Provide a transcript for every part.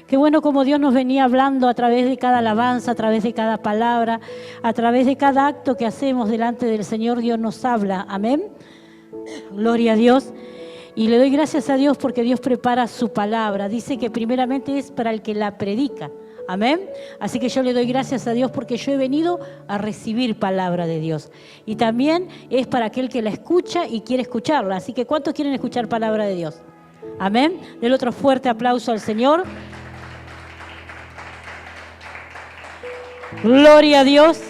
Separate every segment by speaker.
Speaker 1: Qué bueno como Dios nos venía hablando a través de cada alabanza, a través de cada palabra, a través de cada acto que hacemos delante del Señor. Dios nos habla. Amén. Gloria a Dios. Y le doy gracias a Dios porque Dios prepara su palabra. Dice que primeramente es para el que la predica. Amén. Así que yo le doy gracias a Dios porque yo he venido a recibir palabra de Dios. Y también es para aquel que la escucha y quiere escucharla. Así que ¿cuántos quieren escuchar palabra de Dios? Amén. Del otro fuerte aplauso al Señor. Gloria a Dios.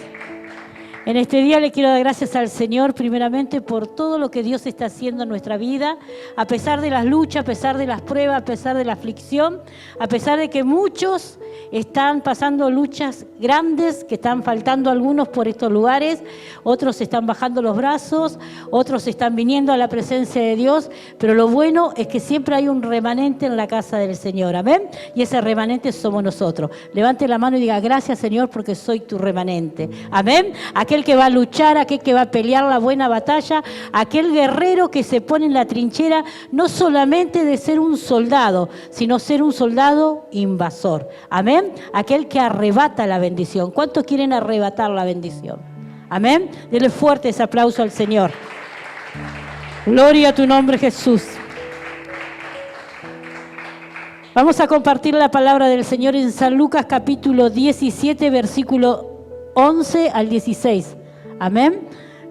Speaker 1: En este día le quiero dar gracias al Señor primeramente por todo lo que Dios está haciendo en nuestra vida, a pesar de las luchas, a pesar de las pruebas, a pesar de la aflicción, a pesar de que muchos están pasando luchas grandes, que están faltando algunos por estos lugares, otros están bajando los brazos, otros están viniendo a la presencia de Dios, pero lo bueno es que siempre hay un remanente en la casa del Señor, amén, y ese remanente somos nosotros. Levante la mano y diga, gracias Señor porque soy tu remanente, amén. Aquel que va a luchar, aquel que va a pelear la buena batalla, aquel guerrero que se pone en la trinchera, no solamente de ser un soldado, sino ser un soldado invasor. Amén. Aquel que arrebata la bendición. ¿Cuántos quieren arrebatar la bendición? Amén. Dele fuerte ese aplauso al Señor. Gloria a tu nombre, Jesús. Vamos a compartir la palabra del Señor en San Lucas capítulo 17, versículo 11 al 16. Amén.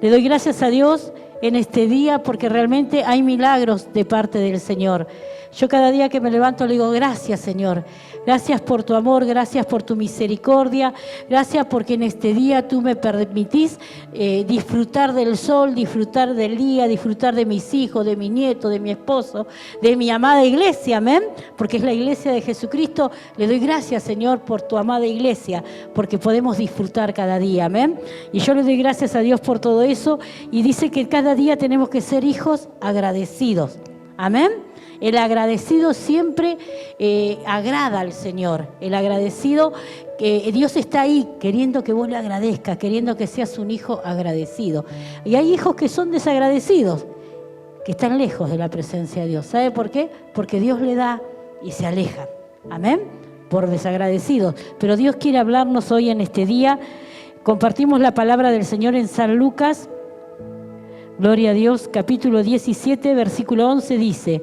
Speaker 1: Le doy gracias a Dios en este día porque realmente hay milagros de parte del Señor. Yo cada día que me levanto le digo, gracias Señor. Gracias por tu amor, gracias por tu misericordia, gracias porque en este día tú me permitís disfrutar del sol, disfrutar del día, disfrutar de mis hijos, de mi nieto, de mi esposo, de mi amada iglesia, amén, porque es la iglesia de Jesucristo. Le doy gracias, Señor, por tu amada iglesia, porque podemos disfrutar cada día, amén. Y yo le doy gracias a Dios por todo eso y dice que cada día tenemos que ser hijos agradecidos, amén. El agradecido siempre agrada al Señor. El agradecido, Dios está ahí queriendo que vos le agradezcas, queriendo que seas un hijo agradecido. Y hay hijos que son desagradecidos, que están lejos de la presencia de Dios. ¿Sabe por qué? Porque Dios le da y se alejan. Amén. Por desagradecidos. Pero Dios quiere hablarnos hoy en este día. Compartimos la palabra del Señor en San Lucas. Gloria a Dios, capítulo 17, versículo 11 dice: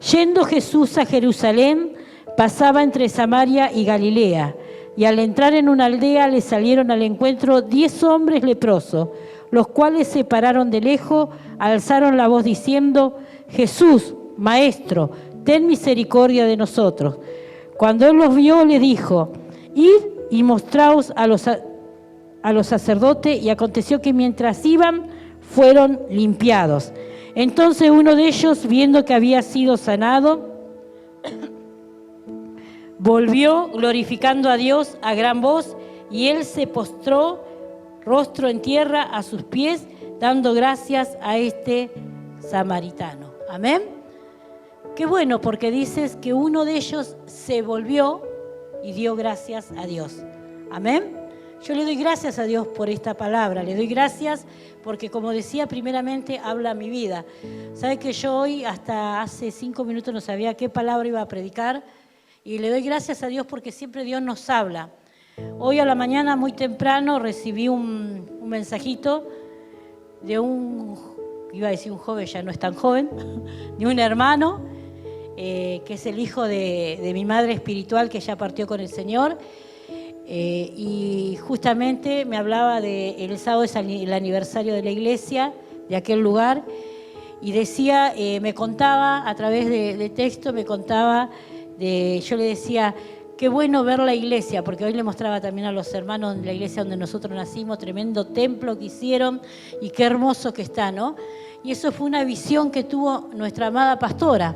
Speaker 1: yendo Jesús a Jerusalén, pasaba entre Samaria y Galilea, y al entrar en una aldea le salieron al encuentro 10 hombres leprosos, los cuales se pararon de lejos, alzaron la voz diciendo: Jesús, Maestro, ten misericordia de nosotros. Cuando él los vio, le dijo: id y mostraos a los sacerdotes, y aconteció que mientras iban, fueron limpiados. Entonces uno de ellos, viendo que había sido sanado, volvió glorificando a Dios a gran voz, y él se postró rostro en tierra a sus pies, dando gracias a este samaritano. Amén. Qué bueno, porque dices que uno de ellos se volvió y dio gracias a Dios. Amén. Yo le doy gracias a Dios por esta palabra, le doy gracias porque, como decía, primeramente habla mi vida. ¿Sabe que yo hoy, hasta hace 5 minutos, no sabía qué palabra iba a predicar? Y le doy gracias a Dios porque siempre Dios nos habla. Hoy a la mañana, muy temprano, recibí un mensajito de iba a decir un joven, ya no es tan joven, de un hermano, que es el hijo de mi madre espiritual, que ya partió con el Señor. Y justamente me hablaba de el sábado es el aniversario de la iglesia, de aquel lugar, y decía, me contaba a través de texto, yo le decía, qué bueno ver la iglesia, porque hoy le mostraba también a los hermanos de la iglesia donde nosotros nacimos, tremendo templo que hicieron y qué hermoso que está, ¿no? Y eso fue una visión que tuvo nuestra amada pastora,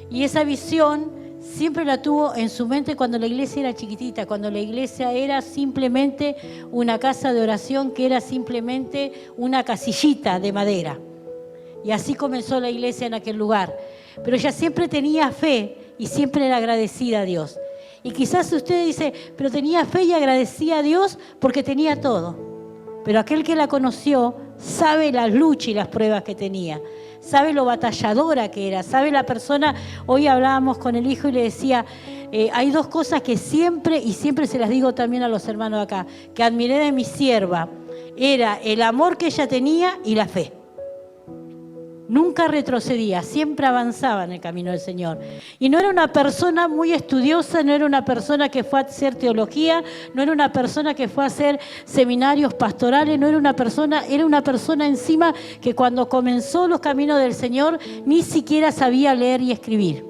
Speaker 1: y esa visión siempre la tuvo en su mente cuando la iglesia era chiquitita, cuando la iglesia era simplemente una casa de oración, que era simplemente una casillita de madera. Y así comenzó la iglesia en aquel lugar. Pero ella siempre tenía fe y siempre era agradecida a Dios. Y quizás usted dice, pero tenía fe y agradecía a Dios porque tenía todo. Pero aquel que la conoció sabe las luchas y las pruebas que tenía. Sabe lo batalladora que era, sabe la persona. Hoy hablábamos con el hijo y le decía, hay dos cosas que siempre, y siempre se las digo también a los hermanos acá, que admiré de mi sierva, era el amor que ella tenía y la fe. Nunca retrocedía, siempre avanzaba en el camino del Señor. Y no era una persona muy estudiosa, no era una persona que fue a hacer teología, no era una persona que fue a hacer seminarios pastorales, no era una persona encima que cuando comenzó los caminos del Señor ni siquiera sabía leer y escribir.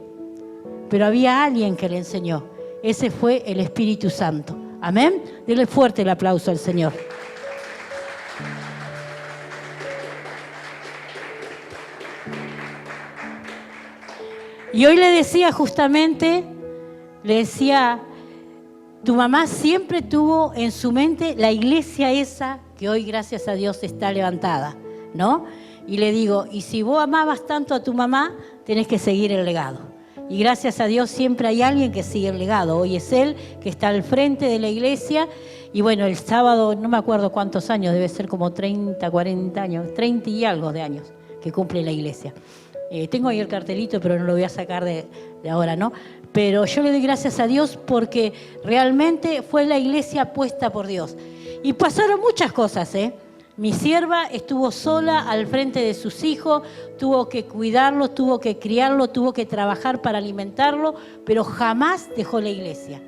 Speaker 1: Pero había alguien que le enseñó. Ese fue el Espíritu Santo. Amén. Denle fuerte el aplauso al Señor. Y hoy le decía justamente, tu mamá siempre tuvo en su mente la iglesia esa que hoy gracias a Dios está levantada, ¿no? Y le digo, y si vos amabas tanto a tu mamá, tenés que seguir el legado. Y gracias a Dios siempre hay alguien que sigue el legado. Hoy es él que está al frente de la iglesia. Y bueno, el sábado, no me acuerdo cuántos años, debe ser como 30, 40 años, 30 y algo de años que cumple la iglesia. Tengo ahí el cartelito, pero no lo voy a sacar de ahora, ¿no? Pero yo le doy gracias a Dios porque realmente fue la iglesia puesta por Dios. Y pasaron muchas cosas, ¿eh? Mi sierva estuvo sola al frente de sus hijos, tuvo que cuidarlo, tuvo que criarlo, tuvo que trabajar para alimentarlo, pero jamás dejó la iglesia.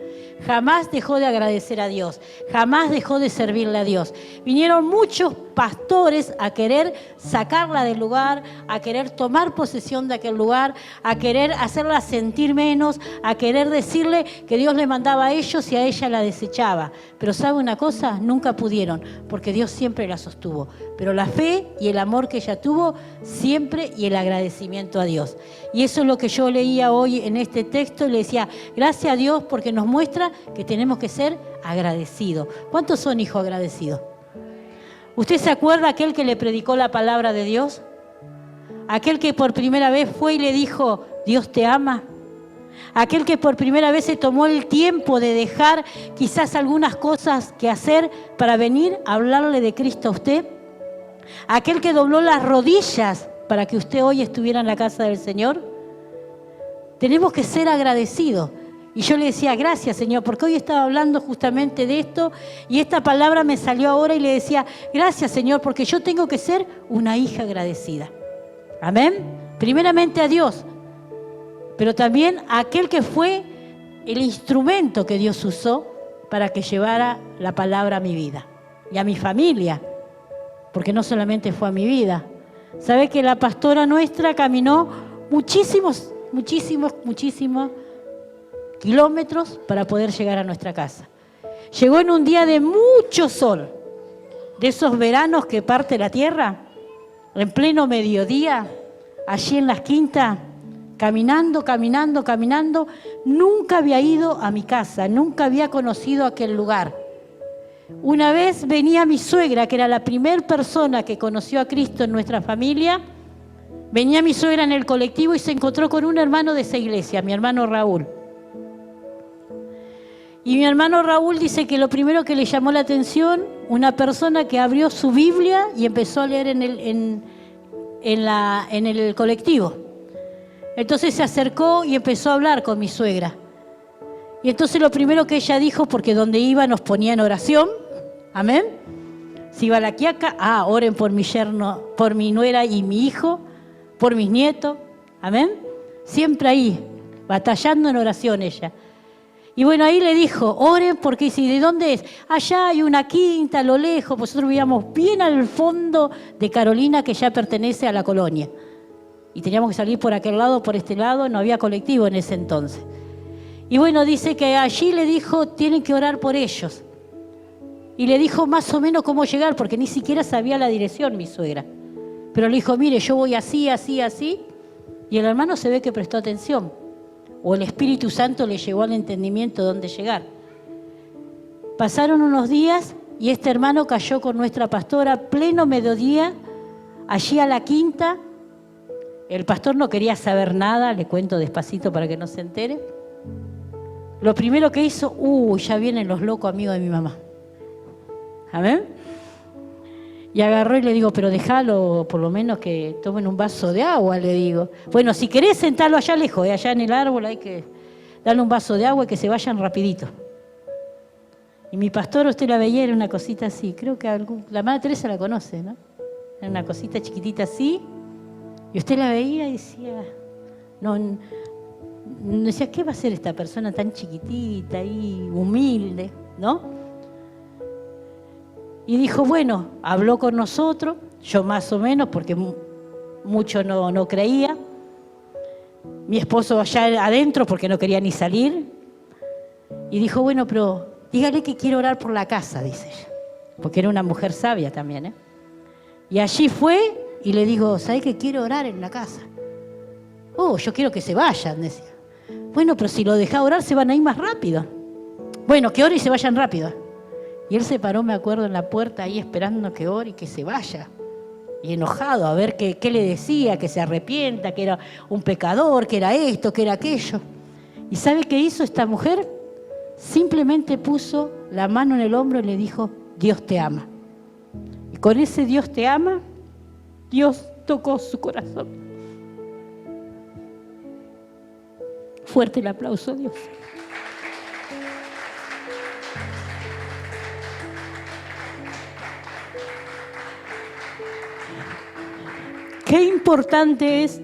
Speaker 1: Jamás dejó de agradecer a Dios, jamás dejó de servirle a Dios. Vinieron muchos pastores a querer sacarla del lugar, a querer tomar posesión de aquel lugar, a querer hacerla sentir menos, a querer decirle que Dios le mandaba a ellos y a ella la desechaba. Pero ¿sabe una cosa? Nunca pudieron, porque Dios siempre la sostuvo. Pero la fe y el amor que ella tuvo siempre y el agradecimiento a Dios. Y eso es lo que yo leía hoy en este texto y le decía, gracias a Dios porque nos muestra que tenemos que ser agradecidos. ¿Cuántos son hijos agradecidos? ¿Usted se acuerda aquel que le predicó la palabra de Dios? Aquel que por primera vez fue y le dijo, Dios te ama. Aquel que por primera vez se tomó el tiempo de dejar quizás algunas cosas que hacer para venir a hablarle de Cristo a usted. Aquel que dobló las rodillas para que usted hoy estuviera en la casa del Señor. Tenemos que ser agradecidos. Y yo le decía, gracias Señor, porque hoy estaba hablando justamente de esto y esta palabra me salió ahora y le decía, gracias Señor, porque yo tengo que ser una hija agradecida. Amén. Primeramente a Dios, pero también a aquel que fue el instrumento que Dios usó para que llevara la palabra a mi vida y a mi familia, porque no solamente fue a mi vida. ¿Sabe que la pastora nuestra caminó muchísimos kilómetros para poder llegar a nuestra casa? Llegó en un día de mucho sol, de esos veranos que parte la tierra, en pleno mediodía, allí en las quintas, caminando. Nunca había ido a mi casa, nunca había conocido aquel lugar. Una vez venía mi suegra, que era la primera persona que conoció a Cristo en nuestra familia. Venía mi suegra en el colectivo y se encontró con un hermano de esa iglesia, mi hermano Raúl. Y mi hermano Raúl dice que lo primero que le llamó la atención, una persona que abrió su Biblia y empezó a leer en el colectivo. Entonces se acercó y empezó a hablar con mi suegra. Y entonces lo primero que ella dijo, porque donde iba nos ponía en oración, amén. Si iba a la quiaca, oren por mi yerno, por mi nuera y mi hijo, por mis nietos, amén. Siempre ahí, batallando en oración ella. Y bueno, ahí le dijo, oren porque si ¿de dónde es? Allá hay una quinta a lo lejos, nosotros vivíamos bien al fondo de Carolina, que ya pertenece a la colonia. Y teníamos que salir por aquel lado, por este lado, no había colectivo en ese entonces. Y bueno, dice que allí le dijo, tienen que orar por ellos. Y le dijo más o menos cómo llegar, porque ni siquiera sabía la dirección mi suegra. Pero le dijo, mire, yo voy así. Y el hermano se ve que prestó atención. O el Espíritu Santo le llevó al entendimiento dónde llegar. Pasaron unos días y este hermano cayó con nuestra pastora pleno mediodía, allí a la quinta. El pastor no quería saber nada, le cuento despacito para que no se entere. Lo primero que hizo, ya vienen los locos amigos de mi mamá. ¿Amén? Y agarró y le digo, pero déjalo por lo menos que tomen un vaso de agua, le digo. Bueno, si querés sentarlo allá lejos, allá en el árbol hay que... darle un vaso de agua y que se vayan rapidito. Y mi pastor, usted la veía, era una cosita así. Creo que la Madre Teresa la conoce, ¿no? Era una cosita chiquitita así. Y usted la veía y decía, decía, ¿qué va a hacer esta persona tan chiquitita y humilde? ¿No? Y dijo, bueno, habló con nosotros, yo más o menos, porque mucho no creía. Mi esposo allá adentro, porque no quería ni salir. Y dijo, bueno, pero dígale que quiero orar por la casa, dice ella. Porque era una mujer sabia también, ¿eh? Y allí fue y le digo, ¿sabes que quiero orar en la casa? Oh, yo quiero que se vayan, decía. Bueno, pero si lo deja orar se van a ir más rápido. Bueno, que ore y se vayan rápido. Y él se paró, me acuerdo, en la puerta ahí esperando que ore y que se vaya. Y enojado a ver qué le decía, que se arrepienta, que era un pecador, que era esto, que era aquello. ¿Y sabe qué hizo esta mujer? Simplemente puso la mano en el hombro y le dijo, Dios te ama. Y con ese Dios te ama, Dios tocó su corazón. Fuerte el aplauso a Dios. Qué importante es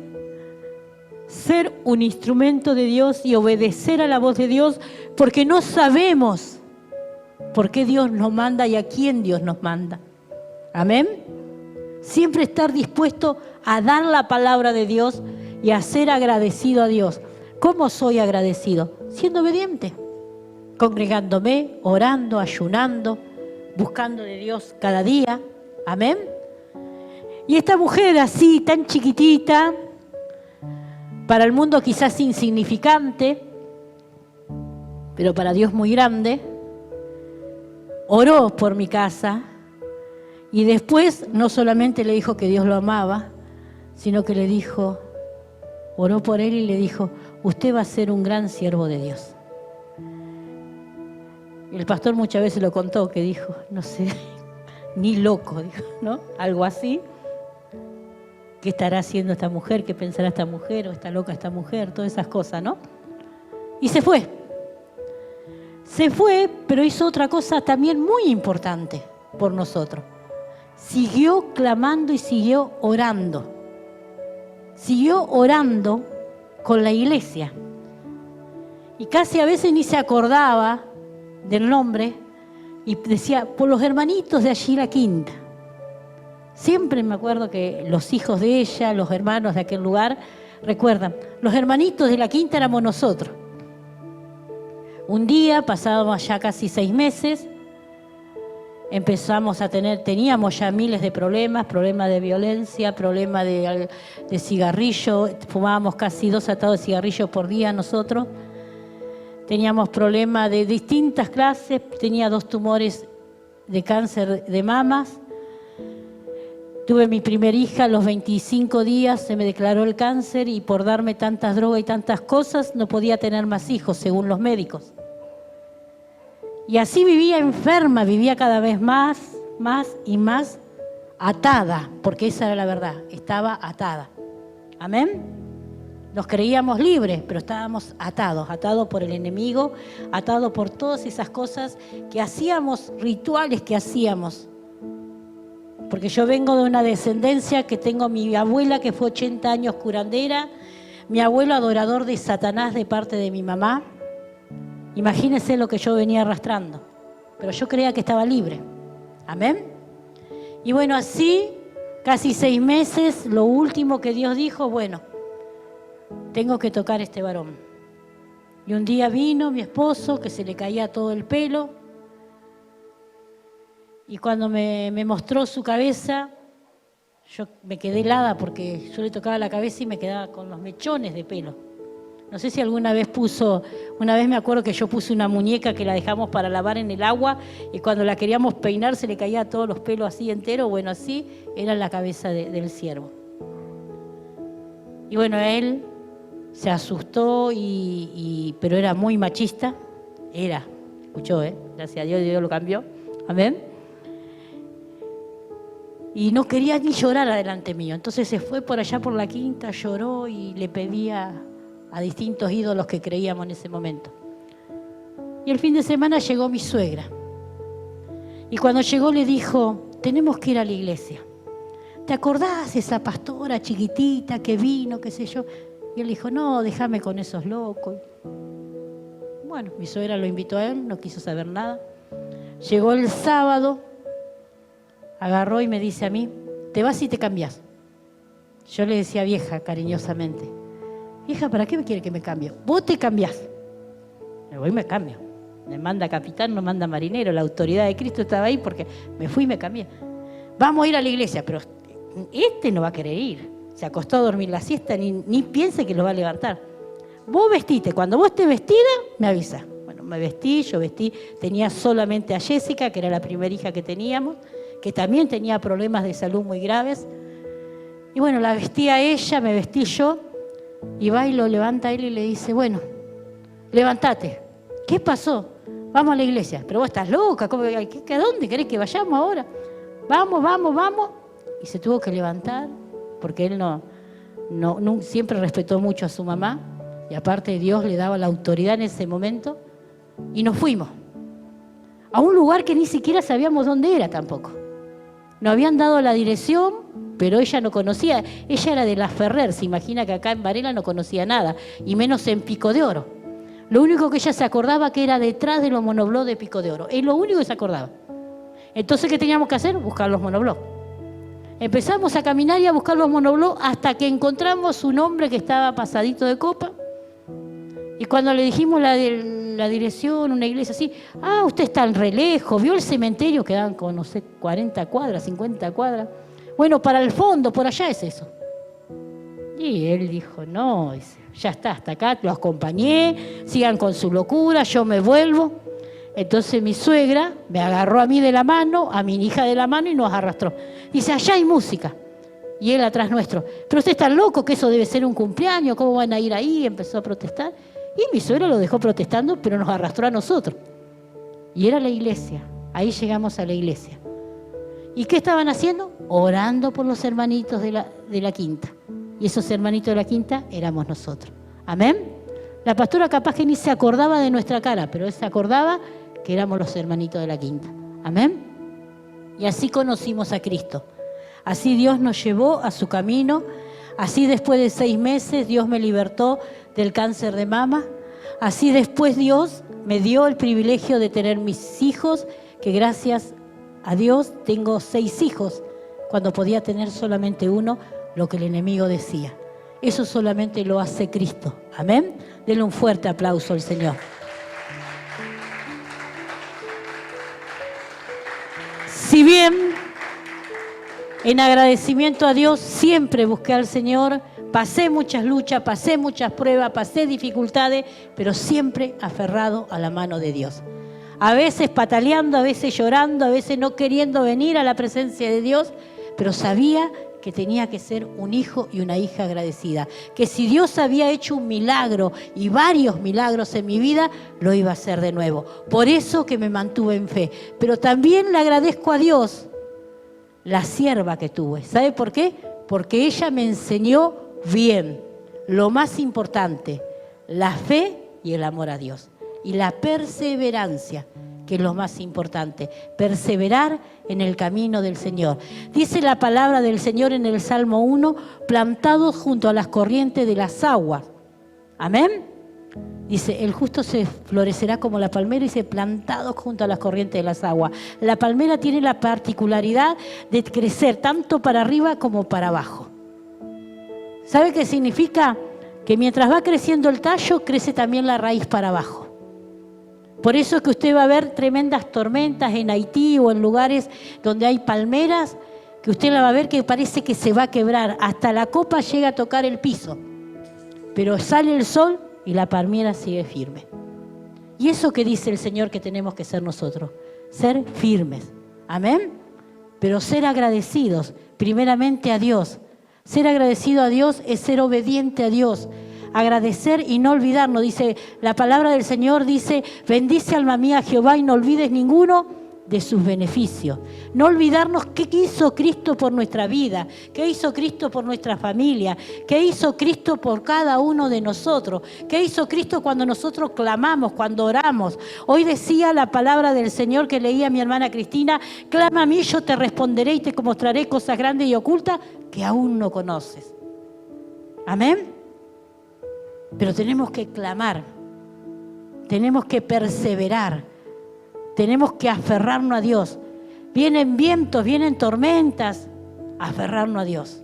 Speaker 1: ser un instrumento de Dios y obedecer a la voz de Dios, porque no sabemos por qué Dios nos manda y a quién Dios nos manda. Amén. Siempre estar dispuesto a dar la palabra de Dios y a ser agradecido a Dios. ¿Cómo soy agradecido? Siendo obediente, congregándome, orando, ayunando, buscando de Dios cada día. Amén. Y esta mujer así, tan chiquitita, para el mundo quizás insignificante, pero para Dios muy grande, oró por mi casa y después no solamente le dijo que Dios lo amaba, sino que le dijo, oró por él y le dijo, usted va a ser un gran siervo de Dios. Y el pastor muchas veces lo contó, que dijo, no sé, ni loco, dijo, ¿no? Algo así. ¿Qué estará haciendo esta mujer? ¿Qué pensará esta mujer? ¿O está loca esta mujer? Todas esas cosas, ¿no? Y se fue. Se fue, pero hizo otra cosa también muy importante por nosotros. Siguió clamando y siguió orando. Siguió orando con la iglesia. Y casi a veces ni se acordaba del nombre y decía, por los hermanitos de allí la quinta. Siempre me acuerdo que los hijos de ella, los hermanos de aquel lugar, recuerdan, los hermanitos de la quinta éramos nosotros. Un día, pasábamos ya casi 6 meses, teníamos ya miles de problemas de violencia, problemas de cigarrillo, fumábamos casi 2 atados de cigarrillos por día nosotros. Teníamos problemas de distintas clases, tenía 2 tumores de cáncer de mamas. Tuve mi primera hija a los 25 días, se me declaró el cáncer y por darme tantas drogas y tantas cosas no podía tener más hijos, según los médicos. Y así vivía enferma, vivía cada vez más y más atada, porque esa era la verdad, estaba atada. ¿Amén? Nos creíamos libres, pero estábamos atados por el enemigo, atados por todas esas cosas que hacíamos, rituales que hacíamos. Porque yo vengo de una descendencia que tengo a mi abuela que fue 80 años curandera, mi abuelo adorador de Satanás de parte de mi mamá. Imagínense lo que yo venía arrastrando. Pero yo creía que estaba libre. Amén. Y bueno, así, casi 6 meses, lo último que Dios dijo, bueno, tengo que tocar a este varón. Y un día vino mi esposo, que se le caía todo el pelo. Y cuando me mostró su cabeza, yo me quedé helada porque yo le tocaba la cabeza y me quedaba con los mechones de pelo. No sé si alguna vez una vez me acuerdo que yo puse una muñeca que la dejamos para lavar en el agua y cuando la queríamos peinar se le caía todos los pelos así enteros. Bueno, así era la cabeza del siervo. Y bueno, él se asustó, pero era muy machista. Escuchó, gracias a Dios, Dios lo cambió. Amén. Y no quería ni llorar adelante mío. Entonces se fue por allá por la quinta, lloró y le pedía a distintos ídolos que creíamos en ese momento. Y el fin de semana llegó mi suegra. Y cuando llegó le dijo, tenemos que ir a la iglesia. ¿Te acordás de esa pastora chiquitita que vino, qué sé yo? Y él dijo, no, déjame con esos locos. Bueno, mi suegra lo invitó a él, no quiso saber nada. Llegó el sábado, agarró y me dice a mí, te vas y te cambiás. Yo le decía vieja, cariñosamente, vieja, ¿para qué me quiere que me cambie? Vos te cambiás. Me voy y me cambio. Me manda capitán, no manda marinero. La autoridad de Cristo estaba ahí porque me fui y me cambié. Vamos a ir a la iglesia, pero este no va a querer ir. Se acostó a dormir la siesta, ni piense que lo va a levantar. Vos vestite, cuando vos estés vestida, me avisás. Bueno, me vestí, yo vestí, tenía solamente a Jessica, que era la primera hija que teníamos, que también tenía problemas de salud muy graves. Y bueno, la vestí a ella, me vestí yo, y va y lo levanta a él y le dice, bueno, levántate. ¿Qué pasó? Vamos a la iglesia. Pero vos estás loca, ¿a dónde querés que vayamos ahora? Vamos, vamos, vamos. Y se tuvo que levantar, porque él no siempre respetó mucho a su mamá, y aparte Dios le daba la autoridad en ese momento, y nos fuimos a un lugar que ni siquiera sabíamos dónde era tampoco. Nos habían dado la dirección, pero ella no conocía. Ella era de La Ferrer, se imagina que acá en Varela no conocía nada, y menos en Pico de Oro. Lo único que ella se acordaba que era detrás de los monoblós de Pico de Oro. Es lo único que se acordaba. Entonces, ¿qué teníamos que hacer? Buscar los monoblós. Empezamos a caminar y a buscar los monoblós hasta que encontramos un hombre que estaba pasadito de copa. Y cuando le dijimos la dirección, una iglesia así, usted está en re lejos, vio el cementerio, quedaban con, no sé, 40 cuadras, 50 cuadras. Bueno, para el fondo, por allá es eso. Y él dijo, no, dice, ya está, hasta acá, lo acompañé, sigan con su locura, yo me vuelvo. Entonces mi suegra me agarró a mí de la mano, a mi hija de la mano y nos arrastró. Dice, allá hay música. Y él atrás nuestro. Pero usted está loco, que eso debe ser un cumpleaños, ¿cómo van a ir ahí? Empezó a protestar. Y mi suegra lo dejó protestando, pero nos arrastró a nosotros. Y era la iglesia. Ahí llegamos a la iglesia. ¿Y qué estaban haciendo? Orando por los hermanitos de la quinta. Y esos hermanitos de la quinta éramos nosotros. Amén. La pastora capaz que ni se acordaba de nuestra cara, pero él se acordaba que éramos los hermanitos de la quinta. Amén. Y así conocimos a Cristo. Así Dios nos llevó a su camino. Así después de 6 meses Dios me libertó del cáncer de mama. Así después Dios me dio el privilegio de tener mis hijos, que gracias a Dios tengo 6 hijos, cuando podía tener solamente uno, lo que el enemigo decía. Eso solamente lo hace Cristo. Amén. Denle un fuerte aplauso al Señor. Si bien en agradecimiento a Dios siempre busqué al Señor, pasé muchas luchas, pasé muchas pruebas, pasé dificultades, pero siempre aferrado a la mano de Dios. A veces pataleando, a veces llorando, a veces no queriendo venir a la presencia de Dios, pero sabía que tenía que ser un hijo y una hija agradecida. Que si Dios había hecho un milagro y varios milagros en mi vida, lo iba a hacer de nuevo. Por eso que me mantuve en fe. Pero también le agradezco a Dios la sierva que tuve. ¿Sabe por qué? Porque ella me enseñó bien. Lo más importante, la fe y el amor a Dios. Y la perseverancia, que es lo más importante, perseverar en el camino del Señor. Dice la palabra del Señor en el Salmo 1, plantados junto a las corrientes de las aguas. Amén. Dice, el justo se florecerá como la palmera, y dice, plantados junto a las corrientes de las aguas. La palmera tiene la particularidad de crecer tanto para arriba como para abajo. ¿Sabe qué significa? Que mientras va creciendo el tallo, crece también la raíz para abajo. Por eso es que usted va a ver tremendas tormentas en Haití o en lugares donde hay palmeras, que usted la va a ver que parece que se va a quebrar. Hasta la copa llega a tocar el piso. Pero sale el sol y la palmera sigue firme. Y eso que dice el Señor que tenemos que ser nosotros, ser firmes. Amén. Pero ser agradecidos primeramente a Dios. Ser agradecido a Dios es ser obediente a Dios. Agradecer y no olvidarnos. Dice, la palabra del Señor dice, bendice alma mía a Jehová y no olvides ninguno de sus beneficios. No olvidarnos qué hizo Cristo por nuestra vida, qué hizo Cristo por nuestra familia, qué hizo Cristo por cada uno de nosotros, qué hizo Cristo cuando nosotros clamamos, cuando oramos. Hoy decía la palabra del Señor que leía mi hermana Cristina: clama a mí, yo te responderé y te mostraré cosas grandes y ocultas que aún no conoces. Amén. Pero tenemos que clamar, tenemos que perseverar, tenemos que aferrarnos a Dios. Vienen vientos, vienen tormentas, aferrarnos a Dios.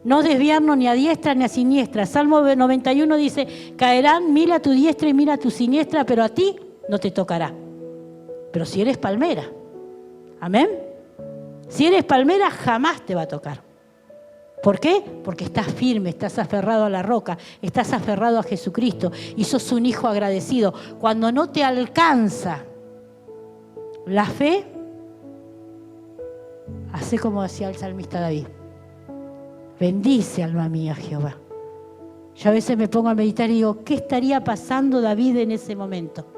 Speaker 1: No desviarnos ni a diestra ni a siniestra. Salmo 91 dice: caerán 1000 a tu diestra y 1000 a tu siniestra, pero a ti no te tocará. Pero si eres palmera, amén. Si eres palmera, jamás te va a tocar. ¿Por qué? Porque estás firme, estás aferrado a la roca, estás aferrado a Jesucristo y sos un hijo agradecido. Cuando no te alcanza la fe, hace como decía el salmista David: bendice, alma mía, Jehová. Yo a veces me pongo a meditar y digo: ¿qué estaría pasando David en ese momento?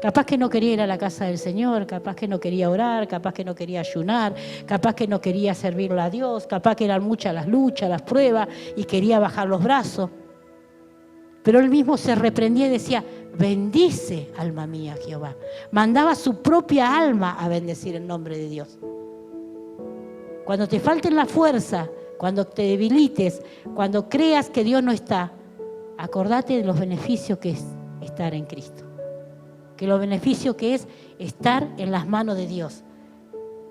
Speaker 1: Capaz que no quería ir a la casa del Señor, capaz que no quería orar, capaz que no quería ayunar, capaz que no quería servirle a Dios, capaz que eran muchas las luchas, las pruebas y quería bajar los brazos. Pero él mismo se reprendía y decía: bendice, alma mía, Jehová. Mandaba su propia alma a bendecir el nombre de Dios. Cuando te falten la fuerza, cuando te debilites, cuando creas que Dios no está, acordate de los beneficios que es estar en Cristo. Que los beneficios que es estar en las manos de Dios.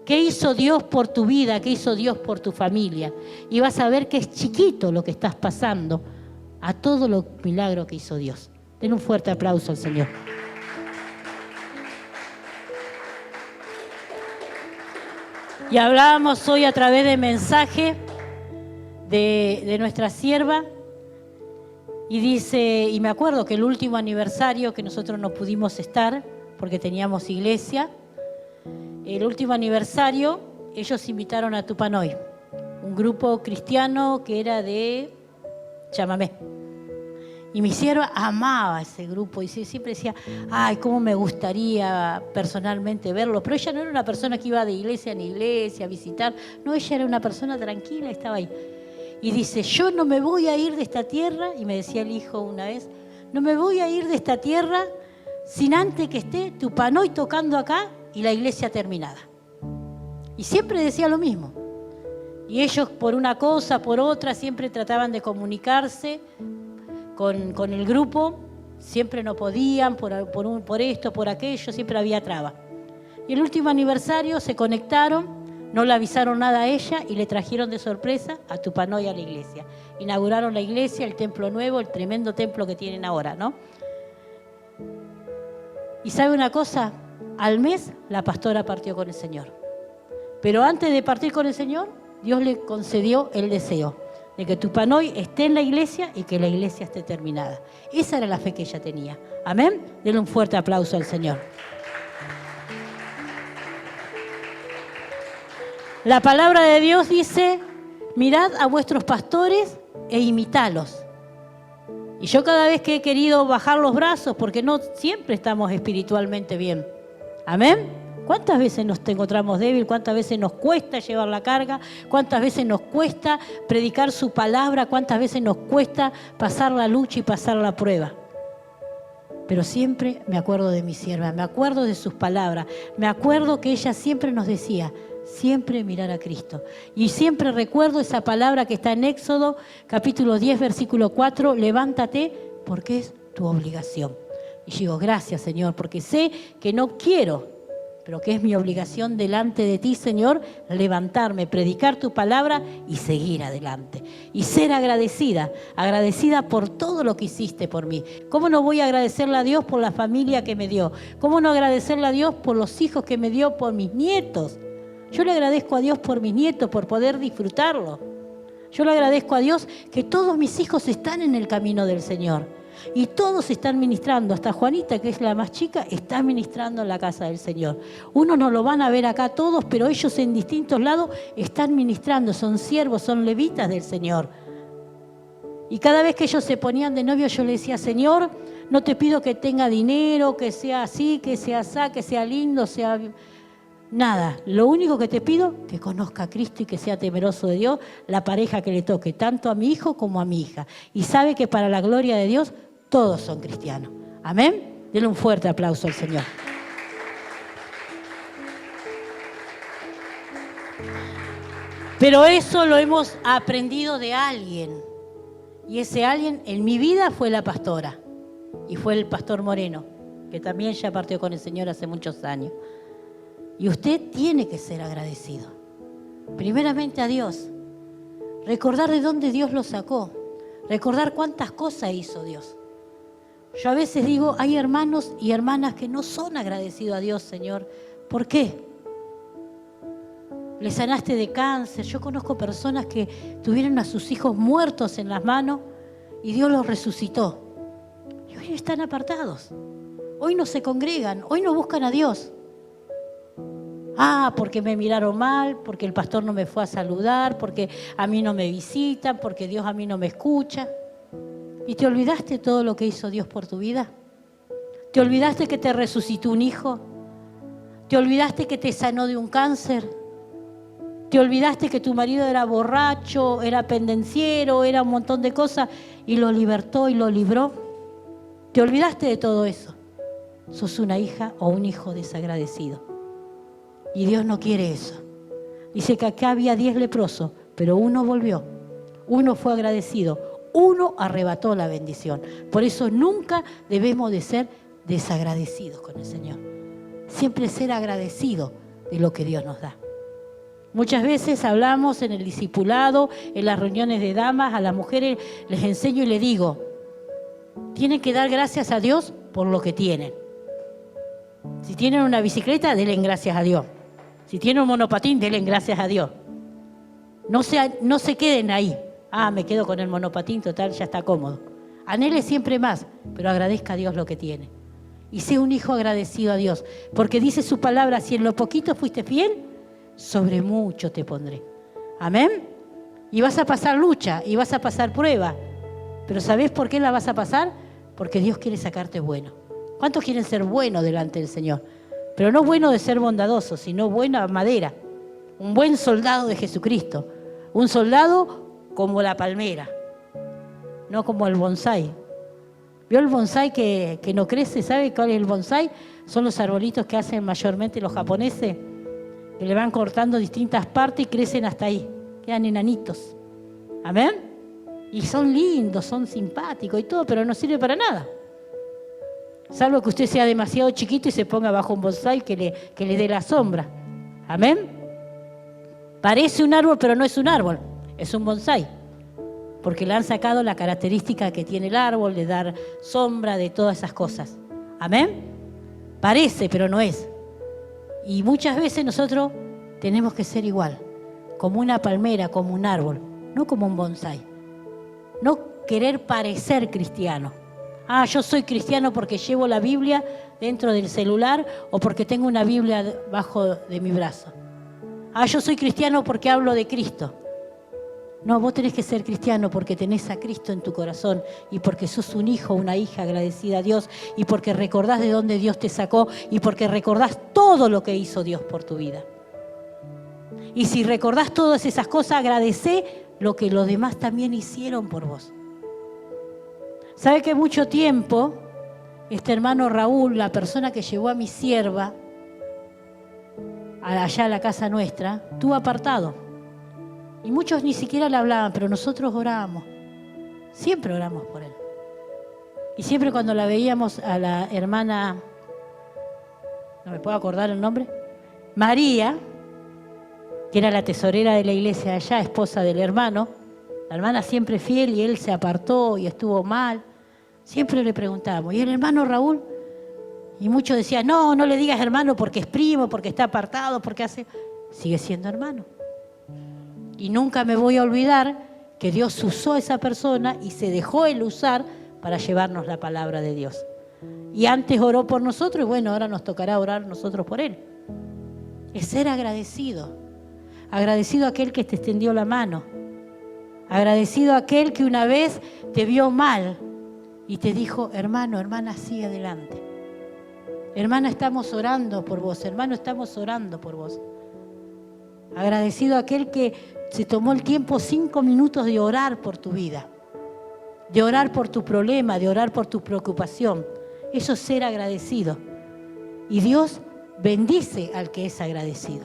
Speaker 1: ¿Qué hizo Dios por tu vida? ¿Qué hizo Dios por tu familia? Y vas a ver que es chiquito lo que estás pasando a todo los milagros que hizo Dios. Den un fuerte aplauso al Señor. Y hablábamos hoy a través de mensaje de nuestra sierva. Y dice, y me acuerdo que el último aniversario que nosotros no pudimos estar porque teníamos iglesia, el último aniversario ellos invitaron a Tupanoy, un grupo cristiano que era de Chamamé. Y mi sierva amaba ese grupo y siempre decía: ay, cómo me gustaría personalmente verlo. Pero ella no era una persona que iba de iglesia en iglesia a visitar, no, ella era una persona tranquila, estaba ahí. Y dice: yo no me voy a ir de esta tierra, y me decía el hijo una vez, no me voy a ir de esta tierra sin antes que esté Tupanoy tocando acá y la iglesia terminada. Y siempre decía lo mismo. Y ellos por una cosa, por otra, siempre trataban de comunicarse con el grupo, siempre no podían, por esto, por aquello, siempre había traba. Y el último aniversario se conectaron. No le avisaron nada a ella y le trajeron de sorpresa a Tupanoy a la iglesia. Inauguraron la iglesia, el templo nuevo, el tremendo templo que tienen ahora, ¿no? Y ¿sabe una cosa? Al mes la pastora partió con el Señor. Pero antes de partir con el Señor, Dios le concedió el deseo de que Tupanoy esté en la iglesia y que la iglesia esté terminada. Esa era la fe que ella tenía. Amén. Denle un fuerte aplauso al Señor. La palabra de Dios dice: mirad a vuestros pastores e imitalos. Y yo cada vez que he querido bajar los brazos, porque no siempre estamos espiritualmente bien. Amén. ¿Cuántas veces nos encontramos débil? ¿Cuántas veces nos cuesta llevar la carga? ¿Cuántas veces nos cuesta predicar su palabra? ¿Cuántas veces nos cuesta pasar la lucha y pasar la prueba? Pero siempre me acuerdo de mi sierva, me acuerdo de sus palabras, me acuerdo que ella siempre nos decía: siempre mirar a Cristo. Y siempre recuerdo esa palabra que está en Éxodo, capítulo 10, versículo 4, levántate porque es tu obligación. Y yo digo: gracias, Señor, porque sé que no quiero, pero que es mi obligación delante de ti, Señor, levantarme, predicar tu palabra y seguir adelante. Y ser agradecida por todo lo que hiciste por mí. ¿Cómo no voy a agradecerle a Dios por la familia que me dio? ¿Cómo no agradecerle a Dios por los hijos que me dio, por mis nietos? Yo le agradezco a Dios por mis nietos, por poder disfrutarlo. Yo le agradezco a Dios que todos mis hijos están en el camino del Señor. Y todos están ministrando. Hasta Juanita, que es la más chica, está ministrando en la casa del Señor. Uno no lo van a ver acá todos, pero ellos en distintos lados están ministrando. Son siervos, son levitas del Señor. Y cada vez que ellos se ponían de novio, yo le decía: Señor, No te pido que tenga dinero, que sea así, que sea así, que sea lindo, sea... Nada. Lo único que te pido, que conozca a Cristo y que sea temeroso de Dios, la pareja que le toque, tanto a mi hijo como a mi hija. Y sabe que para la gloria de Dios, todos son cristianos. Amén. Denle un fuerte aplauso al Señor. Pero eso lo hemos aprendido de alguien. Y ese alguien en mi vida fue la pastora. Y fue el pastor Moreno, que también ya partió con el Señor hace muchos años. Y usted tiene que ser agradecido. Primeramente a Dios. Recordar de dónde Dios lo sacó. Recordar cuántas cosas hizo Dios. Yo a veces digo, hay hermanos y hermanas que no son agradecidos a Dios, Señor. ¿Por qué? Le sanaste de cáncer. Yo conozco personas que tuvieron a sus hijos muertos en las manos y Dios los resucitó. Y hoy están apartados. Hoy no se congregan, hoy no buscan a Dios. Ah, porque me miraron mal, porque el pastor no me fue a saludar, porque a mí no me visitan, porque Dios a mí no me escucha. ¿Y te olvidaste todo lo que hizo Dios por tu vida? ¿Te olvidaste que te resucitó un hijo? ¿Te olvidaste que te sanó de un cáncer? ¿Te olvidaste que tu marido era borracho, era pendenciero, era un montón de cosas y lo libertó y lo libró? ¿Te olvidaste de todo eso? Sos una hija o un hijo desagradecido. Y Dios no quiere eso. Dice que acá había 10 leprosos, pero uno volvió. Uno fue agradecido. Uno arrebató la bendición. Por eso nunca debemos de ser desagradecidos con el Señor. Siempre ser agradecidos de lo que Dios nos da. Muchas veces hablamos en el discipulado, en las reuniones de damas, a las mujeres les enseño y les digo, tienen que dar gracias a Dios por lo que tienen. Si tienen una bicicleta, denle gracias a Dios. Si tienen un monopatín, denle gracias a Dios. No se queden ahí. Ah, me quedo con el monopatín, total, ya está cómodo. Anhele siempre más, pero agradezca a Dios lo que tiene. Y sea un hijo agradecido a Dios. Porque dice su palabra, si en lo poquito fuiste fiel, sobre mucho te pondré. Amén. Y vas a pasar lucha, y vas a pasar prueba. Pero ¿sabés por qué la vas a pasar? Porque Dios quiere sacarte bueno. ¿Cuántos quieren ser buenos delante del Señor? Pero no bueno de ser bondadoso, sino buena madera. Un buen soldado de Jesucristo. Un soldado como la palmera, no como el bonsái. ¿Vio el bonsái que no crece? ¿Sabe cuál es el bonsái? Son los arbolitos que hacen mayormente los japoneses, que le van cortando distintas partes y crecen hasta ahí. Quedan enanitos. ¿Amén? Y son lindos, son simpáticos y todo, pero no sirve para nada. Salvo que usted sea demasiado chiquito y se ponga bajo un bonsái que le dé la sombra. ¿Amén? Parece un árbol, pero no es un árbol. Es un bonsái. Porque le han sacado la característica que tiene el árbol, de dar sombra, de todas esas cosas. ¿Amén? Parece, pero no es. Y muchas veces nosotros tenemos que ser igual. Como una palmera, como un árbol. No como un bonsái. No querer parecer cristiano. Ah, yo soy cristiano porque llevo la Biblia dentro del celular o porque tengo una Biblia debajo de mi brazo. Ah, yo soy cristiano porque hablo de Cristo. No, vos tenés que ser cristiano porque tenés a Cristo en tu corazón y porque sos un hijo o una hija agradecida a Dios y porque recordás de dónde Dios te sacó y porque recordás todo lo que hizo Dios por tu vida. Y si recordás todas esas cosas, agradecé lo que los demás también hicieron por vos. ¿Sabe que mucho tiempo este hermano Raúl, la persona que llevó a mi sierva allá a la casa nuestra, estuvo apartado? Y muchos ni siquiera le hablaban, pero nosotros orábamos. Siempre oramos por él. Y siempre cuando la veíamos a la hermana, no me puedo acordar el nombre, María, que era la tesorera de la iglesia allá, esposa del hermano, la hermana siempre fiel y él se apartó y estuvo mal. Siempre le preguntábamos, ¿y el hermano Raúl? Y muchos decían, no le digas hermano porque es primo, porque está apartado, porque hace... Sigue siendo hermano. Y nunca me voy a olvidar que Dios usó a esa persona y se dejó él usar para llevarnos la palabra de Dios. Y antes oró por nosotros y bueno, ahora nos tocará orar nosotros por él. Es ser agradecido. Agradecido a aquel que te extendió la mano. Agradecido a aquel que una vez te vio mal y te dijo, hermano, hermana, sigue adelante. Hermana, estamos orando por vos. Hermano, estamos orando por vos. Agradecido a aquel que se tomó el tiempo 5 minutos de orar por tu vida, de orar por tu problema, de orar por tu preocupación. Eso es ser agradecido. Y Dios bendice al que es agradecido.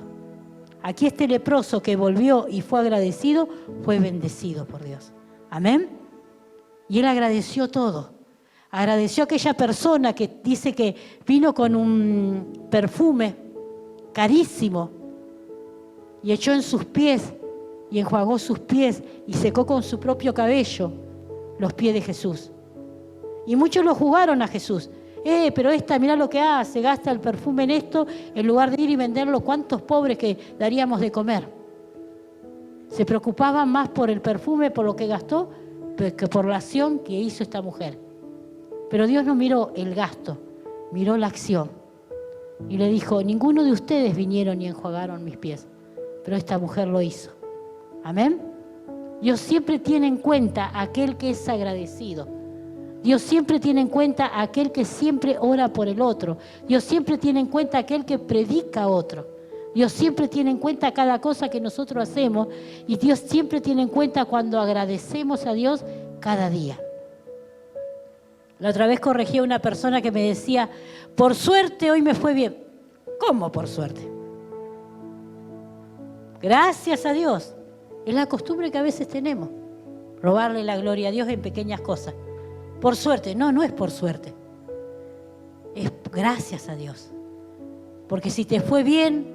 Speaker 1: Aquí este leproso que volvió y fue agradecido, fue bendecido por Dios. Amén. Y él agradeció todo. Agradeció a aquella persona que dice que vino con un perfume carísimo y echó en sus pies y enjuagó sus pies y secó con su propio cabello los pies de Jesús. Y muchos lo juzgaron a Jesús. Pero mirá lo que hace, gasta el perfume en esto en lugar de ir y venderlo. ¿Cuántos pobres que daríamos de comer? Se preocupaban más por el perfume, por lo que gastó, que por la acción que hizo esta mujer. Pero Dios no miró el gasto, miró la acción. Y le dijo, ninguno de ustedes vinieron y enjuagaron mis pies, pero esta mujer lo hizo. Amén. Dios siempre tiene en cuenta a aquel que es agradecido. Dios siempre tiene en cuenta a aquel que siempre ora por el otro. Dios siempre tiene en cuenta a aquel que predica a otro. Dios siempre tiene en cuenta cada cosa que nosotros hacemos. Y Dios siempre tiene en cuenta cuando agradecemos a Dios cada día. La otra vez corregí a una persona que me decía, por suerte hoy me fue bien. ¿Cómo por suerte? Gracias a Dios. Es la costumbre que a veces tenemos. Robarle la gloria a Dios en pequeñas cosas. Por suerte. No, no es por suerte. Es gracias a Dios. Porque si te fue bien,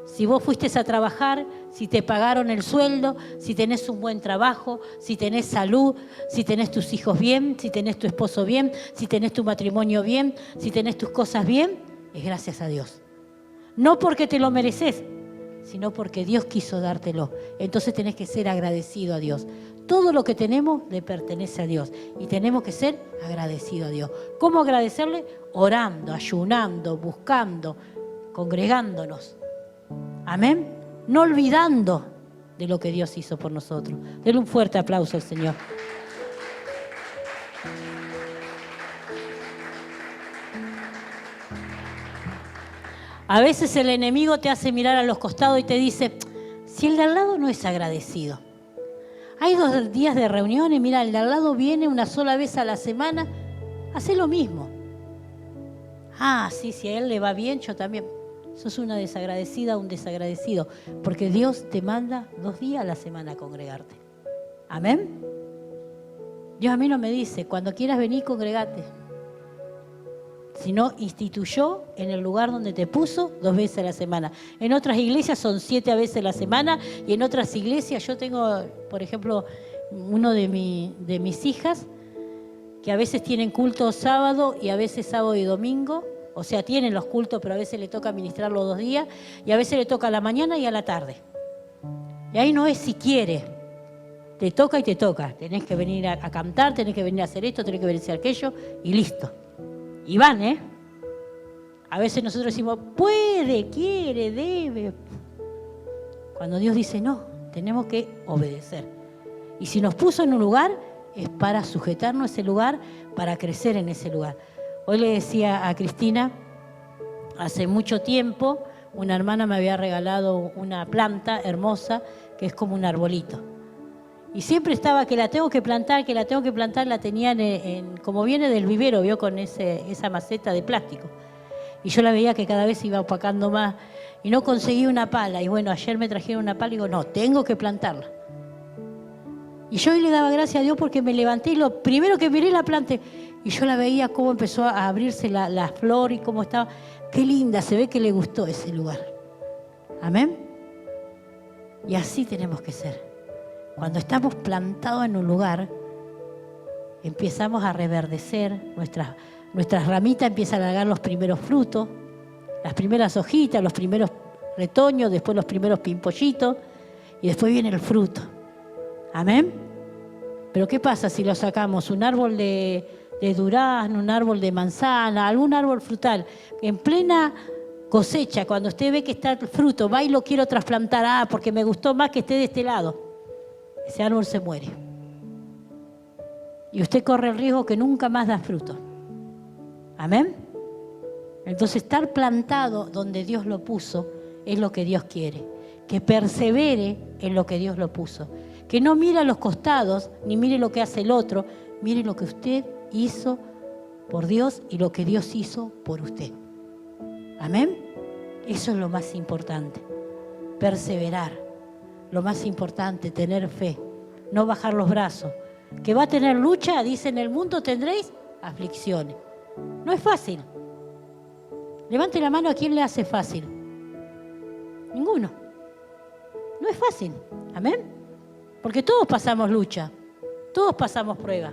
Speaker 1: si vos fuiste a trabajar, si te pagaron el sueldo, si tenés un buen trabajo, si tenés salud, si tenés tus hijos bien, si tenés tu esposo bien, si tenés tu matrimonio bien, si tenés tus cosas bien, es gracias a Dios. No porque te lo mereces, sino porque Dios quiso dártelo. Entonces tenés que ser agradecido a Dios. Todo lo que tenemos le pertenece a Dios y tenemos que ser agradecidos a Dios. ¿Cómo agradecerle? Orando, ayunando, buscando, congregándonos. Amén. No olvidando de lo que Dios hizo por nosotros. Denle un fuerte aplauso al Señor. A veces el enemigo te hace mirar a los costados y te dice, si el de al lado no es agradecido. Hay 2 días de reunión y mira, el de al lado viene una sola vez a la semana, hace lo mismo. Ah, sí, si a él le va bien, yo también. Sos una desagradecida, un desagradecido, porque Dios te manda 2 días a la semana a congregarte. Amén. Dios a mí no me dice, cuando quieras venir, congregate. Sino instituyó en el lugar donde te puso 2 veces a la semana. En otras iglesias son 7 veces a la semana y en otras iglesias, yo tengo, por ejemplo, uno de mis hijas que a veces tienen culto sábado y a veces sábado y domingo. O sea, tienen los cultos, pero a veces le toca ministrar los 2 días y a veces le toca a la mañana y a la tarde. Y ahí no es si quiere, te toca y te toca. Tenés que venir a cantar, tenés que venir a hacer esto, tenés que venir a hacer aquello y listo. Y van, ¿eh? A veces nosotros decimos, puede, quiere, debe. Cuando Dios dice no, tenemos que obedecer. Y si nos puso en un lugar, es para sujetarnos a ese lugar, para crecer en ese lugar. Hoy le decía a Cristina, hace mucho tiempo, una hermana me había regalado una planta hermosa que es como un arbolito. Y siempre estaba que la tengo que plantar, la tenían como viene del vivero, vio, con esa maceta de plástico. Y yo la veía que cada vez iba opacando más y no conseguí una pala. Y bueno, ayer me trajeron una pala y digo, no, tengo que plantarla. Y yo hoy le daba gracias a Dios porque me levanté y lo primero que miré la planté. Y yo la veía cómo empezó a abrirse la flor y cómo estaba. Qué linda, se ve que le gustó ese lugar. Amén. Y así tenemos que ser. Cuando estamos plantados en un lugar, empezamos a reverdecer, nuestras ramitas empiezan a dar los primeros frutos, las primeras hojitas, los primeros retoños, después los primeros pimpollitos y después viene el fruto. Amén. Pero ¿qué pasa si lo sacamos? Un árbol de durazno, un árbol de manzana, algún árbol frutal, en plena cosecha, cuando usted ve que está el fruto, va y lo quiero trasplantar, porque me gustó más que esté de este lado. Ese árbol se muere. y usted corre el riesgo que nunca más da fruto. Amén. Entonces, estar plantado donde Dios lo puso es lo que Dios quiere. Que persevere en lo que Dios lo puso. Que no mire a los costados, ni mire lo que hace el otro. Mire lo que usted hizo por Dios y lo que Dios hizo por usted. Amén. Eso es lo más importante. Perseverar. Lo más importante, tener fe. No bajar los brazos. Que va a tener lucha, dice, en el mundo tendréis aflicciones. No es fácil. Levante la mano a quien le hace fácil. Ninguno. No es fácil. Amén. Porque todos pasamos lucha. Todos pasamos prueba.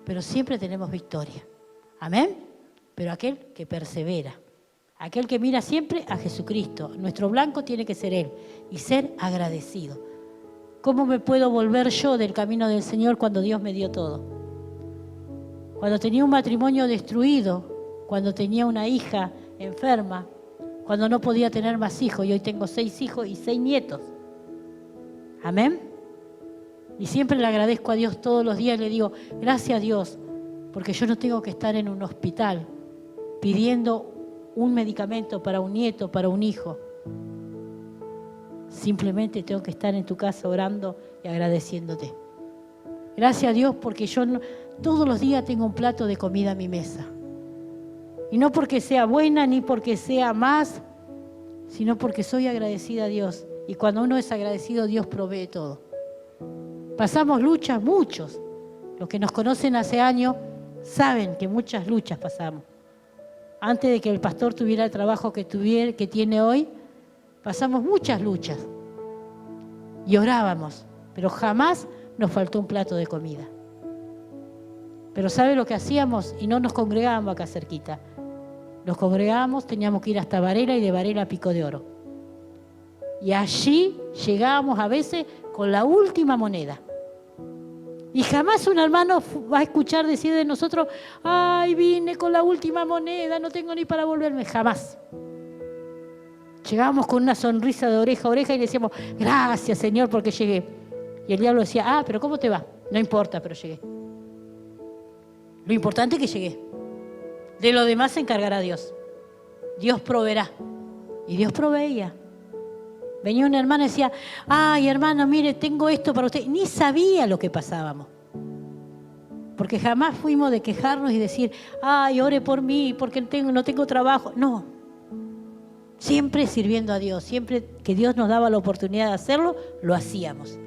Speaker 1: Pero siempre tenemos victoria. Amén. Pero aquel que persevera. Aquel que mira siempre a Jesucristo. Nuestro blanco tiene que ser Él. Y ser agradecido. ¿Cómo me puedo volver yo del camino del Señor cuando Dios me dio todo? Cuando tenía un matrimonio destruido. Cuando tenía una hija enferma. Cuando no podía tener más hijos. Y hoy tengo 6 hijos y 6 nietos. Amén. Y siempre le agradezco a Dios todos los días. Le digo, gracias a Dios. Porque yo no tengo que estar en un hospital pidiendo un medicamento para un nieto, para un hijo. Simplemente tengo que estar en tu casa orando y agradeciéndote. Gracias a Dios porque yo todos los días tengo un plato de comida a mi mesa. Y no porque sea buena ni porque sea más, sino porque soy agradecida a Dios. Y cuando uno es agradecido, Dios provee todo. Pasamos luchas, muchos. Los que nos conocen hace años saben que muchas luchas pasamos. Antes de que el pastor tuviera el trabajo que tiene hoy, pasamos muchas luchas. Y orábamos, pero jamás nos faltó un plato de comida. Pero ¿sabe lo que hacíamos? Y no nos congregábamos acá cerquita. Nos congregábamos, teníamos que ir hasta Varela y de Varela a Pico de Oro. Y allí llegábamos a veces con la última moneda. Y jamás un hermano va a escuchar decir de nosotros, ay, vine con la última moneda, no tengo ni para volverme. Jamás. Llegábamos con una sonrisa de oreja a oreja y le decíamos, gracias Señor porque llegué. Y el diablo decía, pero ¿cómo te va? No importa, pero llegué. Lo importante es que llegué. De lo demás se encargará Dios. Dios proveerá. Y Dios proveía. Venía una hermana y decía, ay hermano, mire, tengo esto para usted. Ni sabía lo que pasábamos. Porque jamás fuimos de quejarnos y decir, ay, ore por mí porque no tengo trabajo. No. Siempre sirviendo a Dios. Siempre que Dios nos daba la oportunidad de hacerlo, lo hacíamos.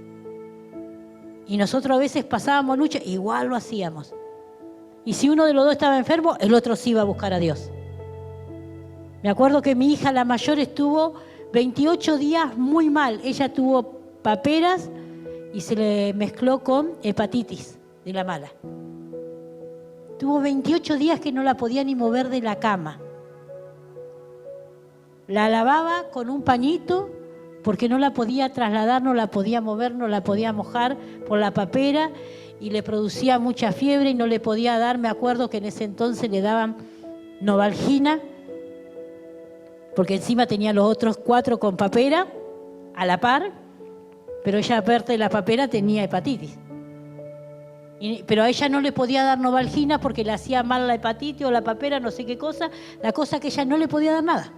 Speaker 1: Y nosotros a veces pasábamos lucha, igual lo hacíamos. Y si uno de los dos estaba enfermo, el otro sí iba a buscar a Dios. Me acuerdo que mi hija, la mayor, estuvo 28 días muy mal. Ella tuvo paperas y se le mezcló con hepatitis de la mala. Tuvo 28 días que no la podía ni mover de la cama. La lavaba con un pañito porque no la podía trasladar, no la podía mover, no la podía mojar por la papera y le producía mucha fiebre y no le podía dar. Me acuerdo que en ese entonces le daban Novalgina porque encima tenía los otros 4 con papera a la par, pero ella aparte de la papera tenía hepatitis. Pero a ella no le podía dar Novalgina porque le hacía mal la hepatitis o la papera, no sé qué cosa. La cosa que ella no le podía dar nada.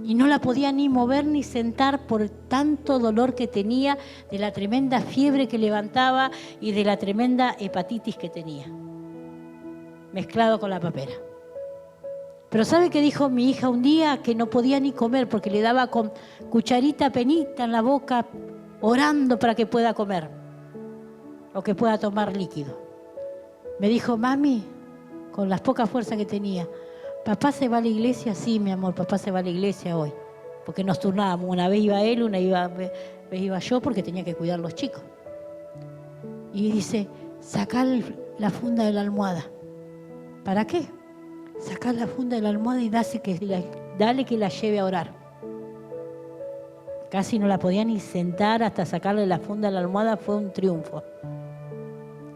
Speaker 1: Y no la podía ni mover ni sentar por tanto dolor que tenía, de la tremenda fiebre que levantaba y de la tremenda hepatitis que tenía, mezclado con la papera. Pero ¿sabe qué dijo mi hija un día? Que no podía ni comer porque le daba con cucharita penita en la boca, orando para que pueda comer o que pueda tomar líquido. Me dijo, mami, con las pocas fuerzas que tenía, ¿papá se va a la iglesia? Sí, mi amor, papá se va a la iglesia hoy. Porque nos turnábamos. Una vez iba él, una vez iba yo porque tenía que cuidar a los chicos. Y dice, sacá la funda de la almohada. ¿Para qué? Sacá la funda de la almohada y dale que la lleve a orar. Casi no la podía ni sentar hasta sacarle la funda de la almohada, fue un triunfo.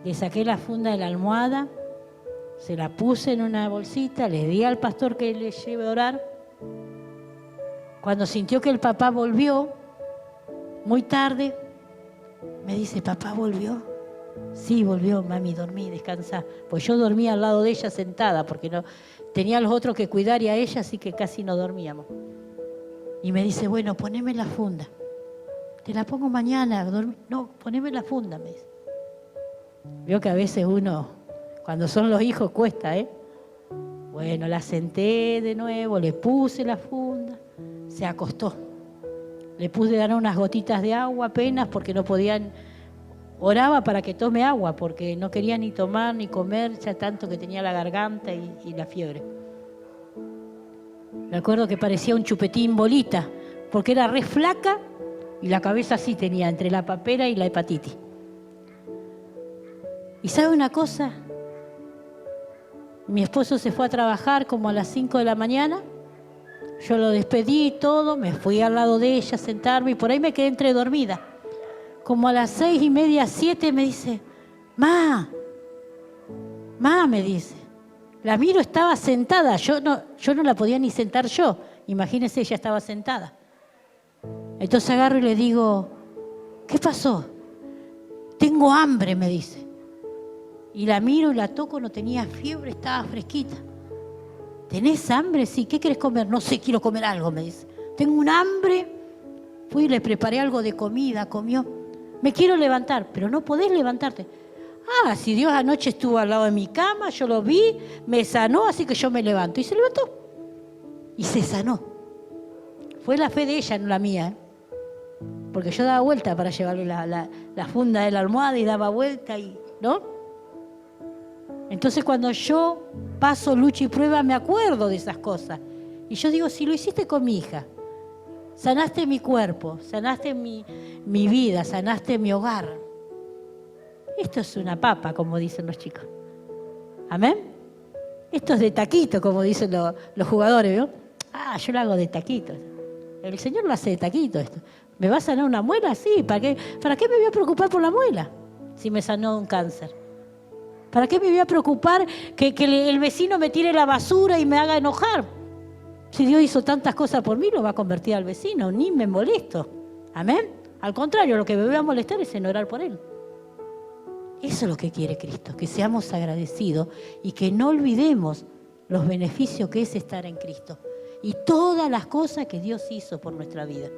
Speaker 1: Le saqué la funda de la almohada, se la puse en una bolsita, le di al pastor que le lleve a orar. Cuando sintió que el papá volvió, muy tarde, me dice, ¿papá volvió? Sí, volvió, mami, dormí, descansá. Pues yo dormía al lado de ella sentada, porque no tenía a los otros que cuidar y a ella, así que casi no dormíamos. Y me dice, bueno, poneme la funda. Te la pongo mañana. No, poneme la funda, me dice. Veo que a veces uno, cuando son los hijos, cuesta, ¿eh? Bueno, la senté de nuevo, le puse la funda, se acostó. Le puse dar unas gotitas de agua apenas porque no podían. Oraba para que tome agua porque no quería ni tomar ni comer, ya tanto que tenía la garganta y la fiebre. Me acuerdo que parecía un chupetín bolita porque era re flaca y la cabeza así tenía, entre la papera y la hepatitis. ¿Y sabe una cosa? Mi esposo se fue a trabajar como a las 5 de la mañana. Yo lo despedí y todo, me fui al lado de ella a sentarme y por ahí me quedé entre dormida. Como a las 6:30, 7 me dice, Ma, me dice. La miro, estaba sentada, yo no la podía ni sentar yo. Imagínense, ella estaba sentada. Entonces agarro y le digo, ¿qué pasó? Tengo hambre, me dice. Y la miro y la toco, no tenía fiebre, estaba fresquita. ¿Tenés hambre? Sí, ¿qué querés comer? No sé, quiero comer algo, me dice. Tengo un hambre. Fui y le preparé algo de comida, comió. Me quiero levantar, pero no podés levantarte. Ah, si Dios anoche estuvo al lado de mi cama, yo lo vi, me sanó, así que yo me levanto. Y se levantó. Y se sanó. Fue la fe de ella, no la mía, ¿eh? Porque yo daba vuelta para llevarle la funda de la almohada y daba vuelta, ¿no? Entonces cuando yo paso lucha y prueba, me acuerdo de esas cosas. Y yo digo, si lo hiciste con mi hija, sanaste mi cuerpo, sanaste mi vida, sanaste mi hogar. Esto es una papa, como dicen los chicos. ¿Amén? Esto es de taquito, como dicen los jugadores, ¿no? Ah, yo lo hago de taquito. El Señor lo hace de taquito esto. ¿Me va a sanar una muela? Sí. ¿Para qué me voy a preocupar por la muela si me sanó un cáncer? ¿Para qué me voy a preocupar que el vecino me tire la basura y me haga enojar? Si Dios hizo tantas cosas por mí, lo va a convertir al vecino. Ni me molesto. ¿Amén? Al contrario, lo que me voy a molestar es en orar por él. Eso es lo que quiere Cristo, que seamos agradecidos y que no olvidemos los beneficios que es estar en Cristo y todas las cosas que Dios hizo por nuestra vida.